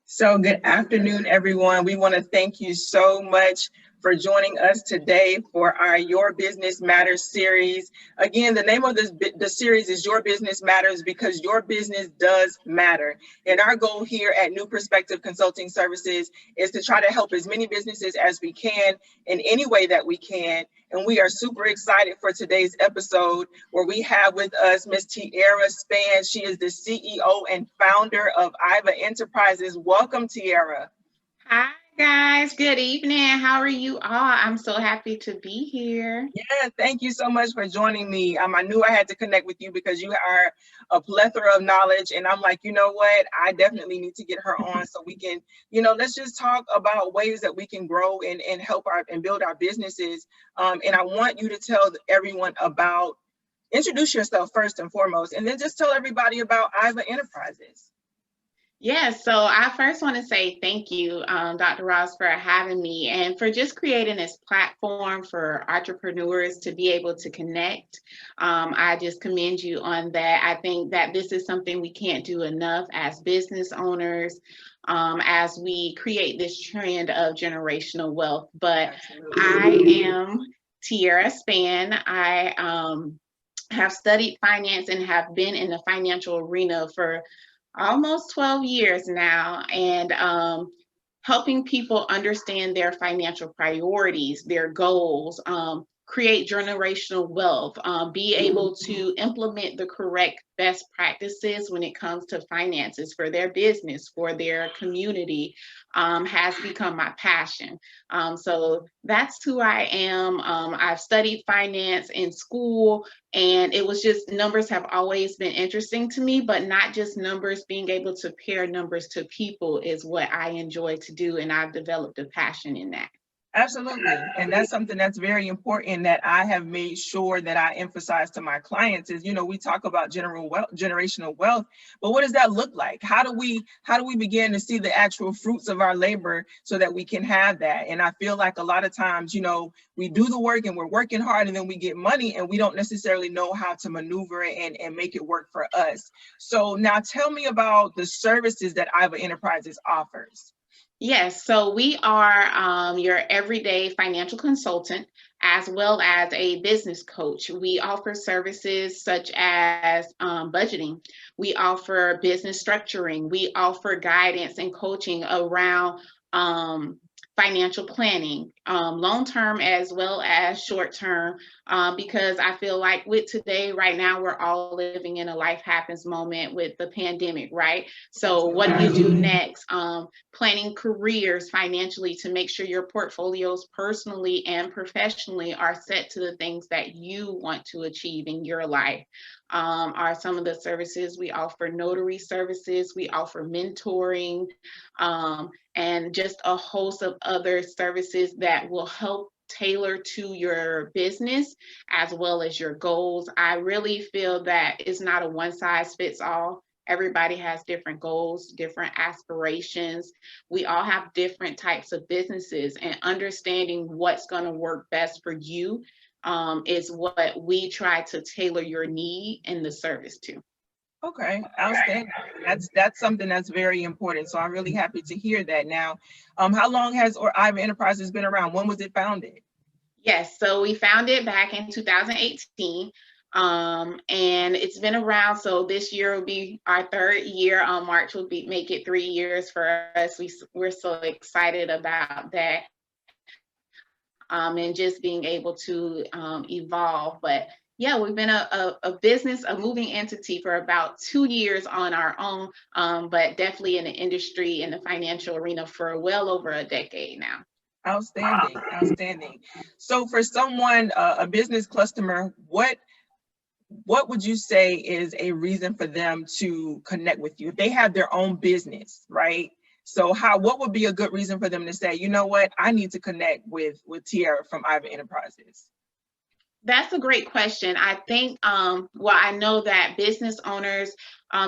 So good afternoon, everyone. We want to thank you so much for joining us today for our Your Business Matters series. Again, the name of the series is Your Business Matters because your business does matter. And our goal here at New Perspective Consulting Services is to try to help as many businesses as we can in any way that we can. And we are super excited for today's episode where we have with us Miss Tiara Spann. She is the CEO and founder of IVA Enterprises. Welcome, Tiara. Hi guys, good evening. How are you all? I'm so happy to be here. Yeah, thank you so much for joining me. I knew I had to connect with you because you are a plethora of knowledge. And I'm like, you know what? I definitely need to get her on so we can, let's just talk about ways that we can grow and help and build our businesses. And I want you to tell everyone introduce yourself first and foremost, and then just tell everybody about IVA Enterprises. Yes, so I first want to say thank you, Dr. Ross, for having me and for just creating this platform for entrepreneurs to be able to connect. I just commend you on that. I think that this is something we can't do enough as business owners, as we create this trend of generational wealth. But I am Tiara Spann. I have studied finance and have been in the financial arena for almost 12 years now, and helping people understand their financial priorities, their goals, create generational wealth, be able to implement the correct best practices when it comes to finances for their business, for their community, has become my passion. So that's who I am. I've studied finance in school, and it was just numbers have always been interesting to me, but not just numbers. Being able to pair numbers to people is what I enjoy to do, and I've developed a passion in that. Absolutely. And that's something that's very important that I have made sure that I emphasize to my clients is, we talk about generational wealth, but what does that look like? How do we begin to see the actual fruits of our labor so that we can have that? And I feel like a lot of times, we do the work and we're working hard and then we get money and we don't necessarily know how to maneuver it and make it work for us. So now tell me about the services that IVA Enterprises offers. Yes, so we are your everyday financial consultant as well as a business coach. We offer services such as budgeting. We offer business structuring. We offer guidance and coaching around financial planning, long term as well as short term, because I feel like with today, right now, we're all living in a life happens moment with the pandemic, right? So, what do you do next? Planning careers financially to make sure your portfolios personally and professionally are set to the things that you want to achieve in your life. Are some of the services we offer. Notary services, we offer mentoring, and just a host of other services that will help tailor to your business as well as your goals. I really feel that it's not a one size fits all. Everybody has different goals, different aspirations. We all have different types of businesses, and understanding what's going to work best for you is what we try to tailor your need and the service to. Okay, outstanding. That's something that's very important. So I'm really happy to hear that. Now, how long has IVA Enterprises been around? When was it founded? Yes, so we founded it back in 2018, and it's been around. So this year will be our third year. March will make it 3 years for us. We're so excited about that, and just being able to evolve. But yeah, we've been a business, a moving entity for about 2 years on our own, but definitely in the industry, in the financial arena for well over a decade now. Outstanding, outstanding. So for someone, a business customer, what would you say is a reason for them to connect with you? If they have their own business, right? So what would be a good reason for them to say, you know what, I need to connect with Tiara from IVA Enterprises? That's a great question. I think, well, I know that business owners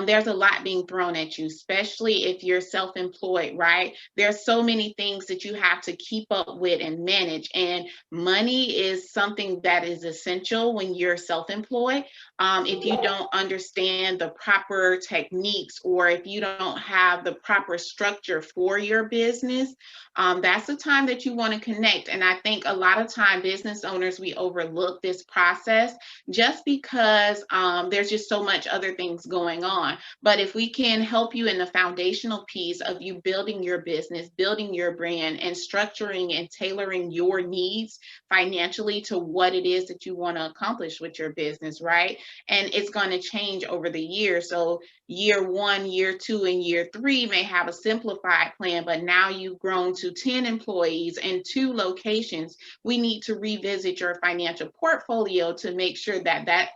there's a lot being thrown at you, especially if you're self-employed, right? There's so many things that you have to keep up with and manage. And money is something that is essential when you're self-employed. If you don't understand the proper techniques, or if you don't have the proper structure for your business, that's the time that you want to connect. And I think a lot of time business owners, we overlook this process just because there's just so much other things going on. But if we can help you in the foundational piece of you building your business, building your brand, and structuring and tailoring your needs financially to what it is that you want to accomplish with your business, right? And it's going to change over the years. So year 1, year 2, and year 3 may have a simplified plan, but now you've grown to 10 employees and 2 locations. We need to revisit your financial portfolio to make sure that that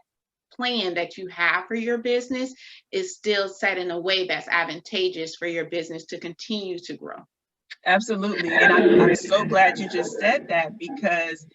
plan that you have for your business is still set in a way that's advantageous for your business to continue to grow. Absolutely. And I'm so glad you just said that, because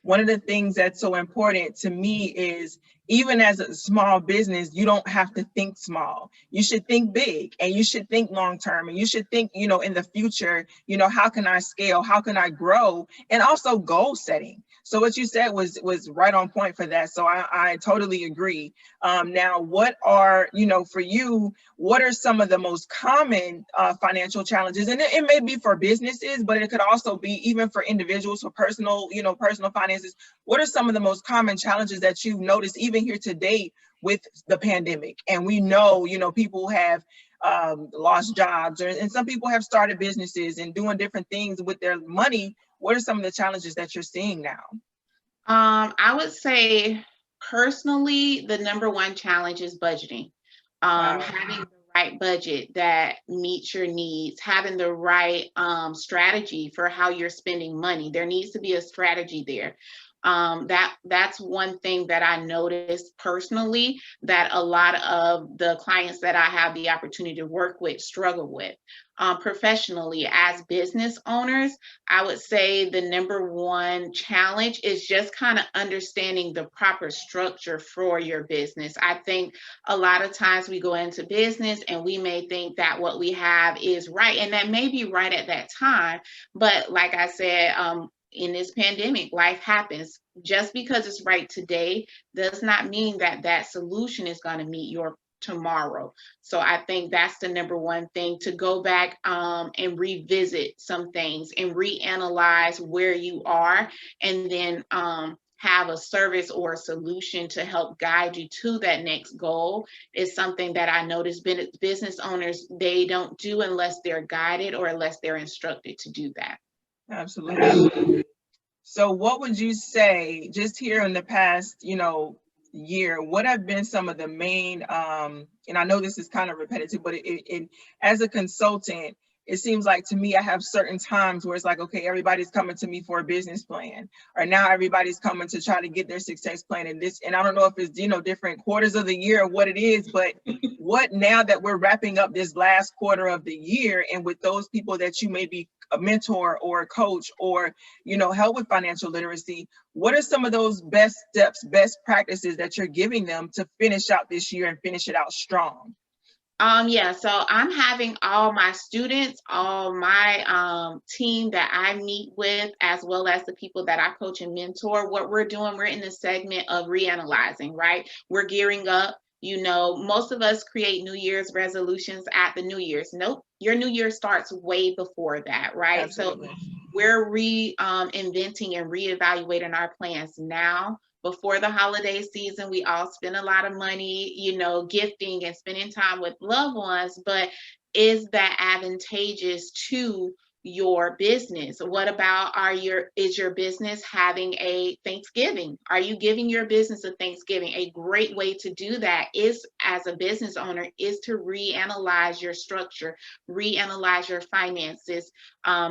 one of the things that's so important to me is, even as a small business, you don't have to think small. You should think big, and you should think long term, and you should think, in the future, how can I scale? How can I grow? And also goal setting. So what you said was right on point for that. So I totally agree. Now, what are, for you, what are some of the most common financial challenges? And it may be for businesses, but it could also be even for individuals, for personal, personal finances. What are some of the most common challenges that you've noticed even here today with the pandemic? And we know, people have lost jobs, and some people have started businesses and doing different things with their money. What are some of the challenges that you're seeing now? I would say personally, the number one challenge is budgeting. Wow. Having the right budget that meets your needs, having the right strategy for how you're spending money. There needs to be a strategy there. That's one thing that I noticed personally that a lot of the clients that I have the opportunity to work with struggle with. Professionally, as business owners, I would say the number one challenge is just kind of understanding the proper structure for your business. I think a lot of times we go into business and we may think that what we have is right, and that may be right at that time. But like I said, in this pandemic, life happens. Just because it's right today does not mean that that solution is going to meet your tomorrow. So I think that's the number one thing, to go back and revisit some things and reanalyze where you are, and then have a service or a solution to help guide you to that next goal is something that I notice business owners, they don't do unless they're guided or unless they're instructed to do that. Absolutely. So what would you say, just here in the past, year, what have been some of the main, and I know this is kind of repetitive, but as a consultant, it seems like to me, I have certain times where it's like, okay, everybody's coming to me for a business plan, or now everybody's coming to try to get their success plan. And I don't know if it's, different quarters of the year or what it is, but what, now that we're wrapping up this last quarter of the year, and with those people that you may be a mentor or a coach or, help with financial literacy, what are some of those best steps, best practices that you're giving them to finish out this year and finish it out strong? Yeah, so I'm having all my students, all my team that I meet with, as well as the people that I coach and mentor. What we're doing, we're in the segment of reanalyzing, right? We're gearing up. Most of us create New Year's resolutions at the New Year's. Nope, your New Year starts way before that, right? Absolutely. So we're reinventing and reevaluating our plans now. Before the holiday season, we all spend a lot of money, gifting and spending time with loved ones, but is that advantageous to your business? What about is your business having a Thanksgiving? Are you giving your business a Thanksgiving? A great way to do that is, as a business owner, is to reanalyze your structure, reanalyze your finances,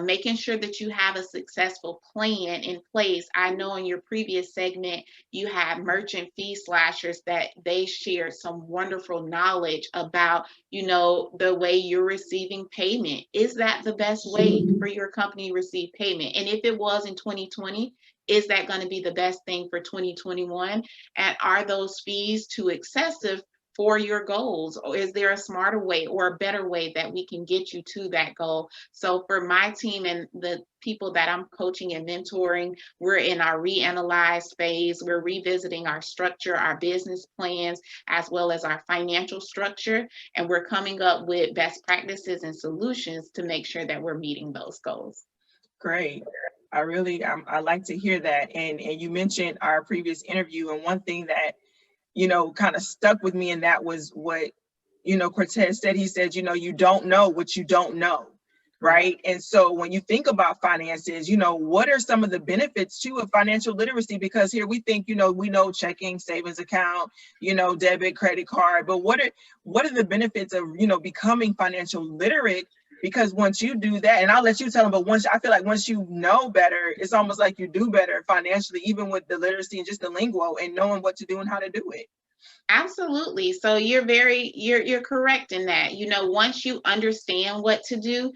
making sure that you have a successful plan in place. I know in your previous segment, you had merchant fee slashers that they shared some wonderful knowledge about, the way you're receiving payment. Is that the best way for your company to receive payment? And if it was in 2020, is that going to be the best thing for 2021? And are those fees too excessive for your goals? Or is there a smarter way or a better way that we can get you to that goal? So for my team and the people that I'm coaching and mentoring, we're in our reanalyze phase. We're revisiting our structure, our business plans, as well as our financial structure. And we're coming up with best practices and solutions to make sure that we're meeting those goals. Great. I like to hear that. And you mentioned our previous interview, and one thing that, kind of stuck with me, and that was what, Cortez said. He said, you don't know what you don't know. Right. And so when you think about finances, what are some of the benefits too of financial literacy? Because here we think, we know checking, savings account, debit, credit card, but what are the benefits of, becoming financial literate? Because once you do that, and I'll let you tell them, but I feel like once you know better, it's almost like you do better financially, even with the literacy and just the lingo and knowing what to do and how to do it. Absolutely. So you're correct in that. Once you understand what to do,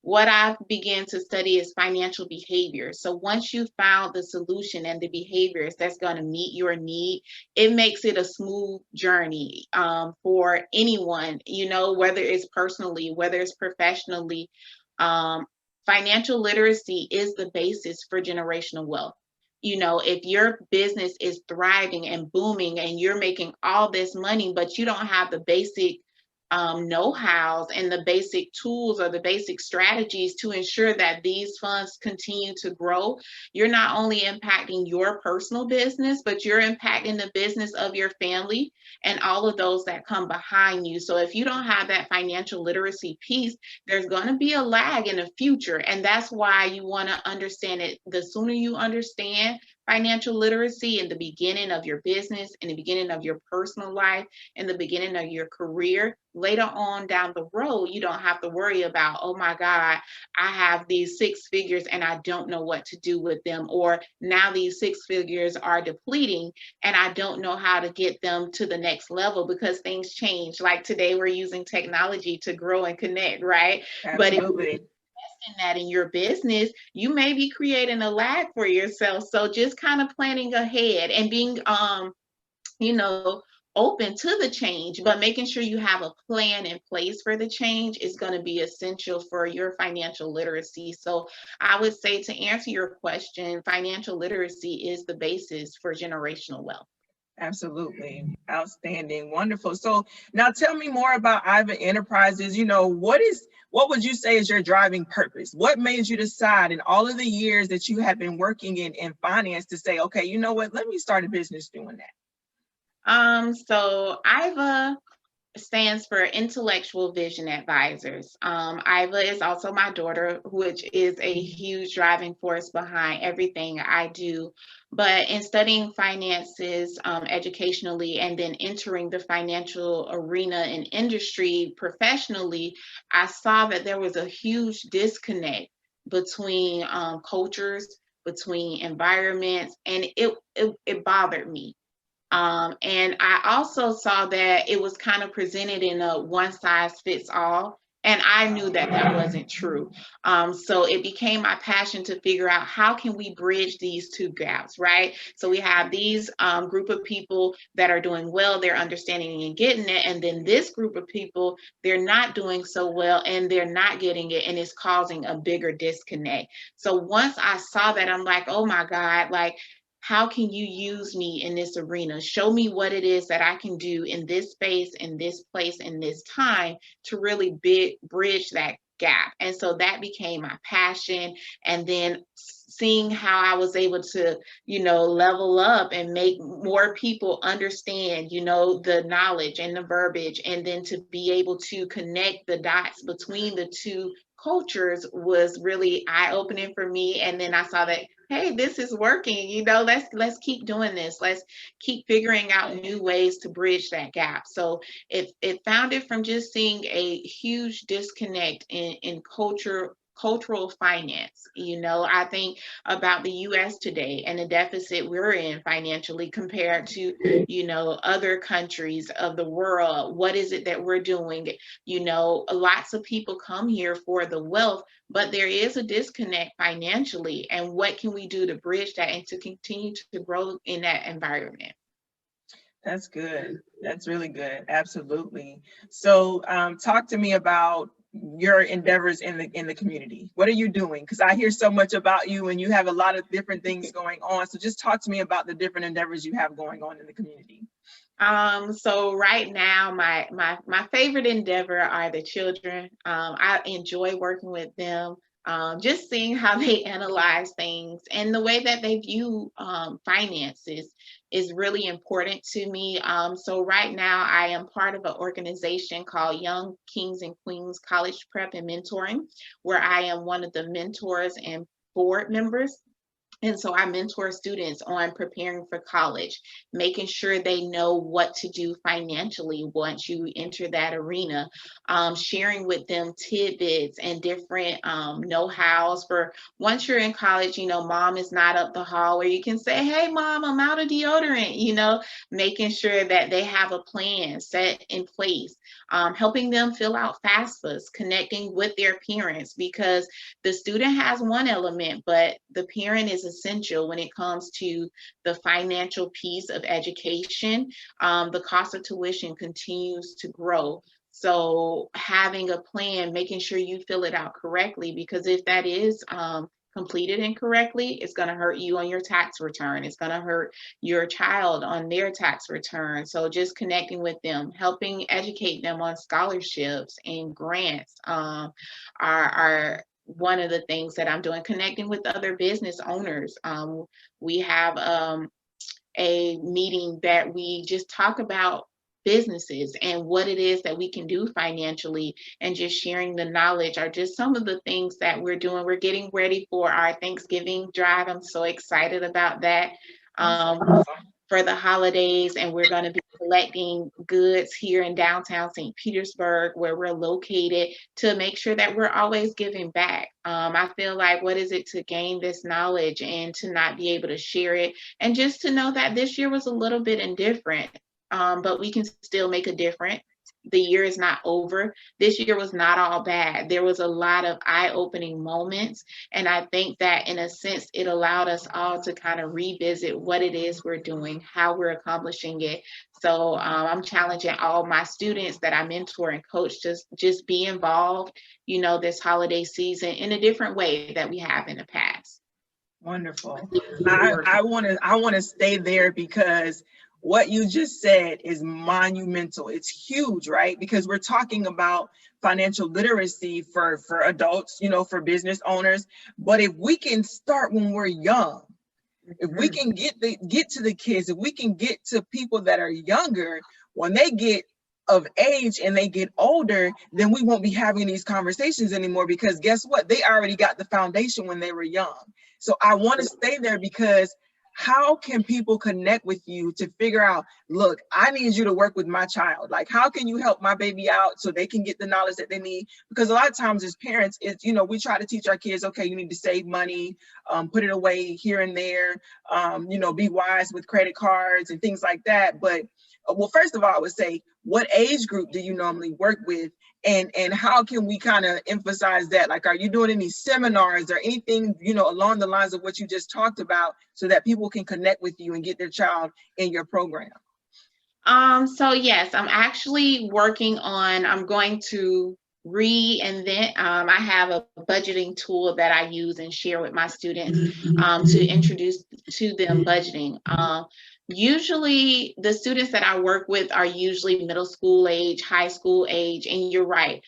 what I've began to study is financial behavior. So once you found the solution and the behaviors that's going to meet your need, it makes it a smooth journey for anyone, whether it's personally, whether it's professionally. Financial literacy is the basis for generational wealth. If your business is thriving and booming and you're making all this money, but you don't have the basic know-hows and the basic tools or the basic strategies to ensure that these funds continue to grow, you're not only impacting your personal business, but you're impacting the business of your family and all of those that come behind you. So if you don't have that financial literacy piece, there's going to be a lag in the future. And that's why you want to understand it. The sooner you understand financial literacy in the beginning of your business, in the beginning of your personal life, in the beginning of your career, later on down the road, you don't have to worry about, oh my God, I have these 6 figures and I don't know what to do with them. Or now these 6 figures are depleting and I don't know how to get them to the next level because things change. Like today, we're using technology to grow and connect, right? Absolutely. In that in your business, you may be creating a lag for yourself. So just kind of planning ahead and being open to the change, but making sure you have a plan in place for the change is going to be essential for your financial literacy. So I would say, to answer your question, financial literacy is the basis for generational wealth. Absolutely. Outstanding. Wonderful. So now tell me more about IVA Enterprises. What would you say is your driving purpose? What made you decide in all of the years that you have been working in finance to say, okay, you know what, let me start a business doing that? So IVA stands for Intellectual Vision Advisors. IVA is also my daughter, which is a huge driving force behind everything I do. But in studying finances educationally and then entering the financial arena and industry professionally, I saw that there was a huge disconnect between cultures, between environments, and it bothered me. And I also saw that it was kind of presented in a one size fits all. And I knew that that wasn't true. So it became my passion to figure out how can we bridge these two gaps, right? So we have these group of people that are doing well, they're understanding and getting it. And then this group of people, they're not doing so well and they're not getting it. And it's causing a bigger disconnect. So once I saw that, I'm like, oh my God, like, how can you use me in this arena? Show me what it is that I can do in this space, in this place, in this time to really bridge that gap. And so that became my passion. And then seeing how I was able to, level up and make more people understand, the knowledge and the verbiage, and then to be able to connect the dots between the two cultures was really eye-opening for me. And then I saw that, hey, this is working, let's keep doing this. Let's keep figuring out new ways to bridge that gap. So it founded from just seeing a huge disconnect in cultural finance. I think about the US today and the deficit we're in financially compared to, other countries of the world. What is it that we're doing? Lots of people come here for the wealth, but there is a disconnect financially. And what can we do to bridge that and to continue to grow in that environment? That's good. That's really good. Absolutely. So, talk to me about your endeavors in the community. What are you doing? Because I hear so much about you, and you have a lot of different things going on. So, just talk to me about the different endeavors you have going on in the community. So right now, my favorite endeavor are the children. I enjoy working with them, just seeing how they analyze things and the way that they view finances is really important to me. So right now, I am part of an organization called Young Kings and Queens College Prep and Mentoring, where I am one of the mentors and board members. And so I mentor students on preparing for college, making sure they know what to do financially once you enter that arena, sharing with them tidbits and different know-hows for once you're in college, mom is not up the hall where you can say, hey, mom, I'm out of deodorant, making sure that they have a plan set in place, helping them fill out FAFSAs, connecting with their parents because the student has one element, but the parent is essential when it comes to the financial piece of education. The cost of tuition continues to grow. So having a plan, making sure you fill it out correctly, because if that is completed incorrectly, it's going to hurt you on your tax return. It's going to hurt your child on their tax return. So just connecting with them, helping educate them on scholarships and grants are one of the things that I'm doing, connecting with other business owners. We have a meeting that we just talk about businesses and what it is that we can do financially, and just sharing the knowledge are just some of the things that we're doing. We're getting ready for our Thanksgiving drive. I'm so excited about that. For the holidays, and we're going to be collecting goods here in downtown St. Petersburg, where we're located, to make sure that we're always giving back. I feel like, what is it to gain this knowledge and to not be able to share it, and just to know that this year was a little bit indifferent, but we can still make a difference. The year is not over. This year was not all bad. There was a lot of eye-opening moments. And I think that in a sense, it allowed us all to kind of revisit what it is we're doing, how we're accomplishing it. So I'm challenging all my students that I mentor and coach to just be involved, this holiday season in a different way that we have in the past. Wonderful. I want to stay there because what you just said is monumental. It's huge, right? Because we're talking about financial literacy for adults, for business owners. But if we can start when we're young, if we can get to the kids, if we can get to people that are younger, when they get of age and they get older, then we won't be having these conversations anymore, because guess what? They already got the foundation when they were young. So I want to stay there, because how can people connect with you to figure out, look, I need you to work with my child. Like, how can you help my baby out so they can get the knowledge that they need? Because a lot of times as parents, it's, we try to teach our kids, okay, you need to save money, put it away here and there, be wise with credit cards and things like that. But well, first of all, I would say, what age group do you normally work with? And how can we kind of emphasize that? Like, are you doing any seminars or anything, along the lines of what you just talked about, so that people can connect with you and get their child in your program? So yes, I'm actually working on, I'm going to reinvent. I have a budgeting tool that I use and share with my students to introduce to them budgeting. Usually the students that I work with are usually middle school age, high school age, and you're right.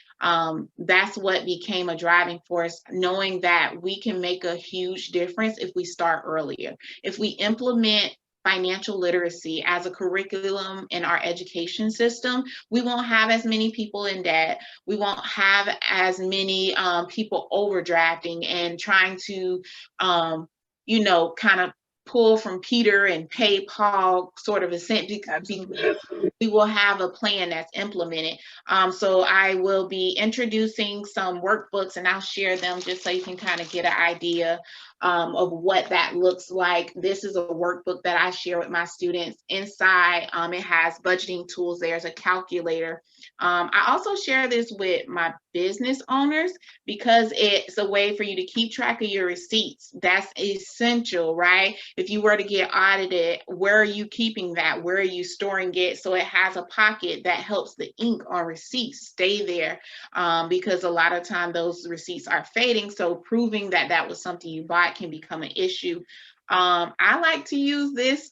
That's what became a driving force, knowing that we can make a huge difference if we start earlier. If we implement financial literacy as a curriculum in our education system, we won't have as many people in debt. We won't have as many people overdrafting and trying to, kind of pull from Peter and pay Paul sort of a sense. We will have a plan that's implemented. So I will be introducing some workbooks, and I'll share them just so you can kind of get an idea. of what that looks like. This is a workbook that I share with my students. Inside, it has budgeting tools. There's a calculator. I also share this with my business owners because it's a way for you to keep track of your receipts. That's essential, right? If you were to get audited, where are you keeping that? Where are you storing it? So it has a pocket that helps the ink on receipts stay there, because a lot of time those receipts are fading. So proving that that was something you bought can become an issue. I like to use this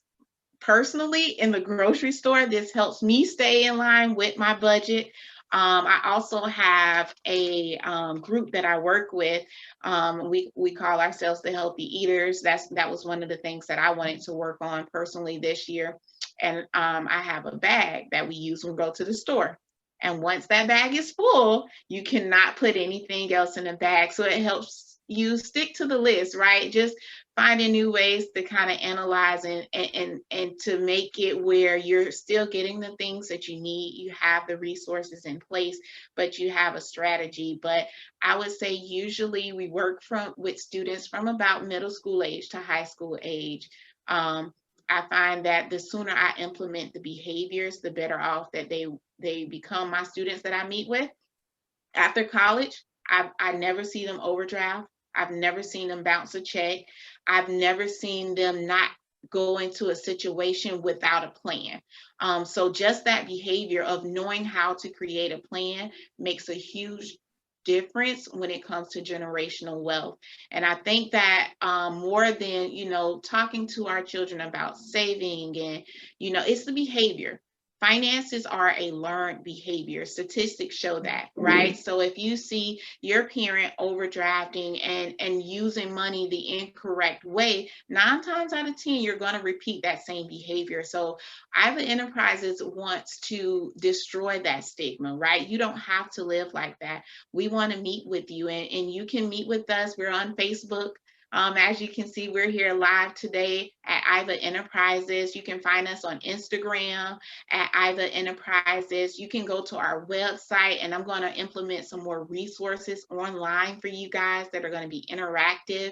personally in the grocery store. This helps me stay in line with my budget. I also have a group that I work with. We call ourselves the Healthy Eaters. That was one of the things that I wanted to work on personally this year. And I have a bag that we use when we go to the store. And once that bag is full, you cannot put anything else in the bag. So it helps you stick to the list, right? Just finding new ways to kind of analyze and to make it where you're still getting the things that you need. You have the resources in place, but you have a strategy. But I would say usually we work with students from about middle school age to high school age. I find that the sooner I implement the behaviors, the better off that they become my students that I meet with. After college, I never see them overdraft. I've never seen them bounce a check. I've never seen them not go into a situation without a plan. So just that behavior of knowing how to create a plan makes a huge difference when it comes to generational wealth. And I think that more than, talking to our children about saving and, it's the behavior. Finances are a learned behavior. Statistics show that, right? So if you see your parent overdrafting and using money the incorrect way, 9 times out of 10, you're going to repeat that same behavior. So IVA Enterprises wants to destroy that stigma, right? You don't have to live like that. We want to meet with you, and you can meet with us. We're on Facebook. As you can see, we're here live today at IVA Enterprises. You can find us on Instagram at IVA Enterprises. You can go to our website, and I'm going to implement some more resources online for you guys that are going to be interactive.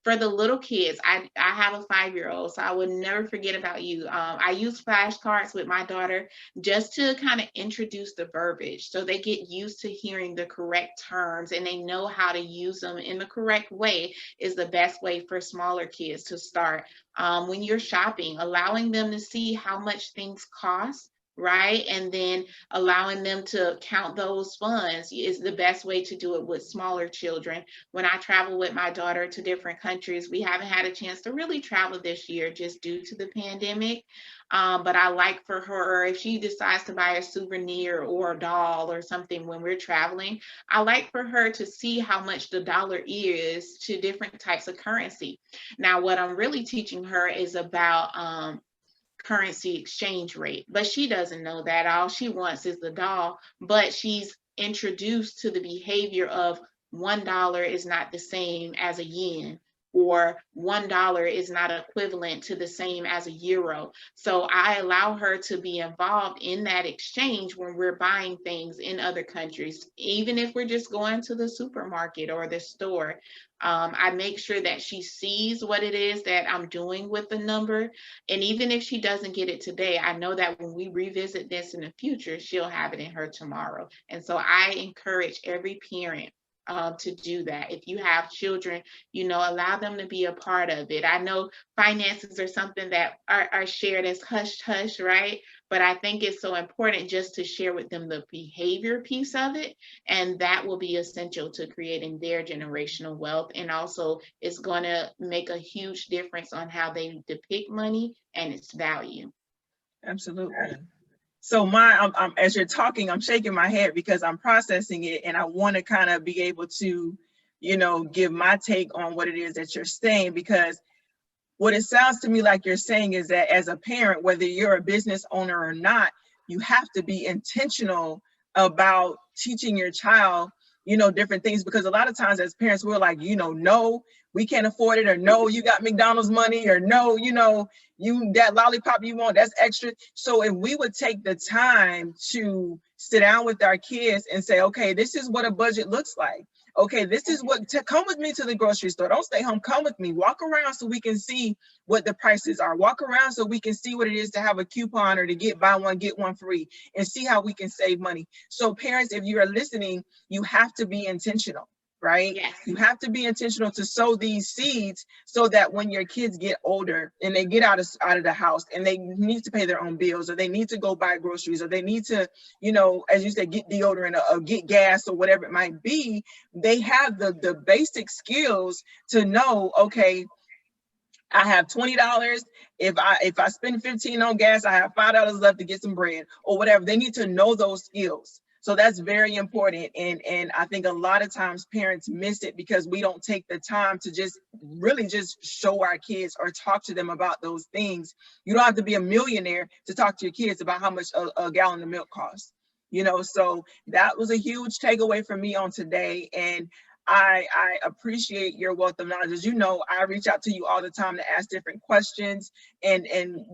For the little kids, I have a 5-year-old, so I would never forget about you. I use flashcards with my daughter just to kind of introduce the verbiage so they get used to hearing the correct terms and they know how to use them in the correct way is the best way for smaller kids to start. When you're shopping, allowing them to see how much things cost, right? And then allowing them to count those funds is the best way to do it with smaller children. When I travel with my daughter to different countries, we haven't had a chance to really travel this year just due to the pandemic. But I like for her, if she decides to buy a souvenir or a doll or something when we're traveling, I like for her to see how much the dollar is to different types of currency. Now, what I'm really teaching her is about currency exchange rate, but she doesn't know that. All she wants is the doll, but she's introduced to the behavior of $1 is not the same as a yen, or $1 is not equivalent to the same as a euro. So I allow her to be involved in that exchange when we're buying things in other countries, even if we're just going to the supermarket or the store. I make sure that she sees what it is that I'm doing with the number. And even if she doesn't get it today, I know that when we revisit this in the future, she'll have it in her tomorrow. And so I encourage every parent to do that. If you have children, allow them to be a part of it. I know finances are something that are shared as hush hush, right? But I think it's so important just to share with them the behavior piece of it. And that will be essential to creating their generational wealth. And also it's going to make a huge difference on how they depict money and its value. Absolutely. So as you're talking, I'm shaking my head because I'm processing it, and I want to kind of be able to, give my take on what it is that you're saying, because what it sounds to me like you're saying is that as a parent, whether you're a business owner or not, you have to be intentional about teaching your child, different things, because a lot of times as parents, we're like, no, we can't afford it, or no, you got McDonald's money, or no, that lollipop you want, that's extra. So if we would take the time to sit down with our kids and say, okay, this is what a budget looks like. Okay, this is what, come with me to the grocery store. Don't stay home, come with me. Walk around so we can see what the prices are. Walk around so we can see what it is to have a coupon or to get buy one, get one free, and see how we can save money. So parents, if you are listening, you have to be intentional, right? Yes. You have to be intentional to sow these seeds so that when your kids get older and they get out of the house and they need to pay their own bills, or they need to go buy groceries, or they need to, you know, as you said, get deodorant or get gas or whatever it might be, they have the basic skills to know, okay, I have $20. If I spend 15 on gas, I have $5 left to get some bread or whatever. They need to know those skills. So that's very important. And I think a lot of times parents miss it because we don't take the time to just really just show our kids or talk to them about those things. You don't have to be a millionaire to talk to your kids about how much a gallon of milk costs. You know, so that was a huge takeaway for me on today. And I appreciate your wealth of knowledge. As you know, I reach out to you all the time to ask different questions. And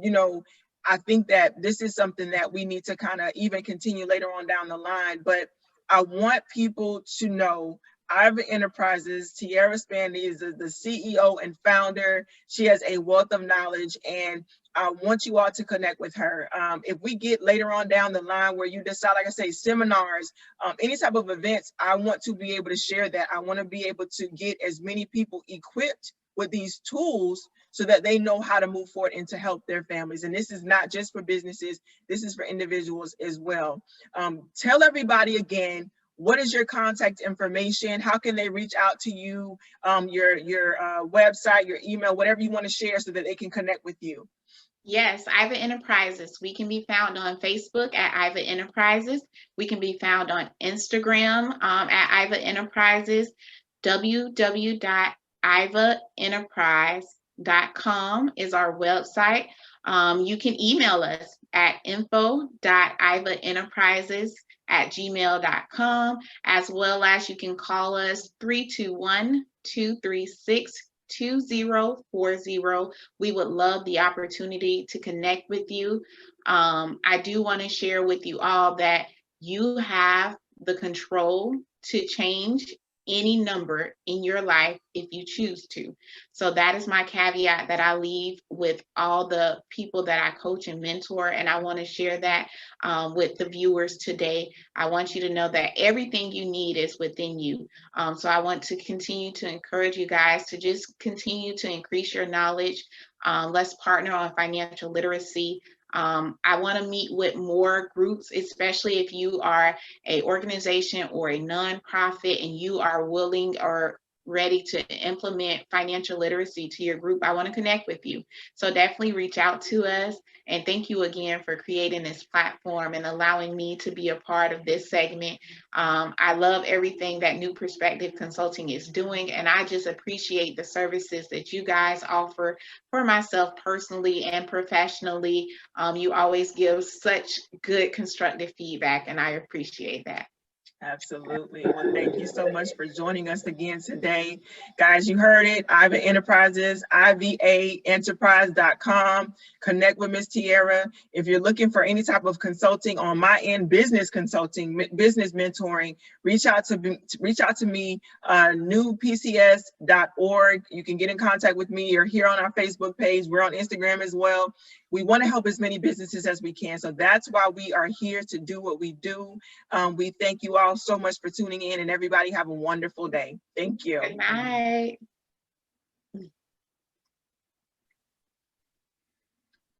you know, I think that this is something that we need to kind of even continue later on down the line. But I want people to know IVA Enterprises, Tiara Spann is the CEO and founder. She has a wealth of knowledge, and I want you all to connect with her. If we get later on down the line where you decide, like I say, seminars, any type of events, I want to be able to share that. I want to be able to get as many people equipped with these tools so that they know how to move forward and to help their families. And this is not just for businesses, this is for individuals as well. Tell everybody again, what is your contact information? How can they reach out to you? Your website, your email, whatever you want to share so that they can connect with you. Yes, IVA Enterprises. We can be found on Facebook at IVA Enterprises. We can be found on Instagram at IVA Enterprises. www.ivaenterprise.com is our website. You can email us at info.ivaenterprises@gmail.com, as well as you can call us 321-236-2040. We would love the opportunity to connect with you. I do want to share with you all that you have the control to change any number in your life if you choose to. So that is my caveat that I leave with all the people that I coach and mentor. And I want to share that with the viewers today. I want you to know that everything you need is within you. So I want to continue to encourage you guys to just continue to increase your knowledge. Let's partner on financial literacy. I want to meet with more groups, especially if you are an organization or a nonprofit and you are willing or ready to implement financial literacy to your group. I want to connect with you. So definitely reach out to us. And thank you again for creating this platform and allowing me to be a part of this segment. I love everything that New Perspective Consulting is doing, and I just appreciate the services that you guys offer for myself personally and professionally. You always give such good constructive feedback, and I appreciate that. Absolutely. Well, thank you so much for joining us again today. Guys, you heard it. IVA Enterprises, IVAenterprise.com. Connect with Miss Tiara. If you're looking for any type of consulting on my end, business consulting, business mentoring, reach out to me, newpcs.org. You can get in contact with me. You're here on our Facebook page. We're on Instagram as well. We want to help as many businesses as we can. So that's why we are here to do what we do. We thank you all so much for tuning in, and everybody have a wonderful day. Thank you. Good night.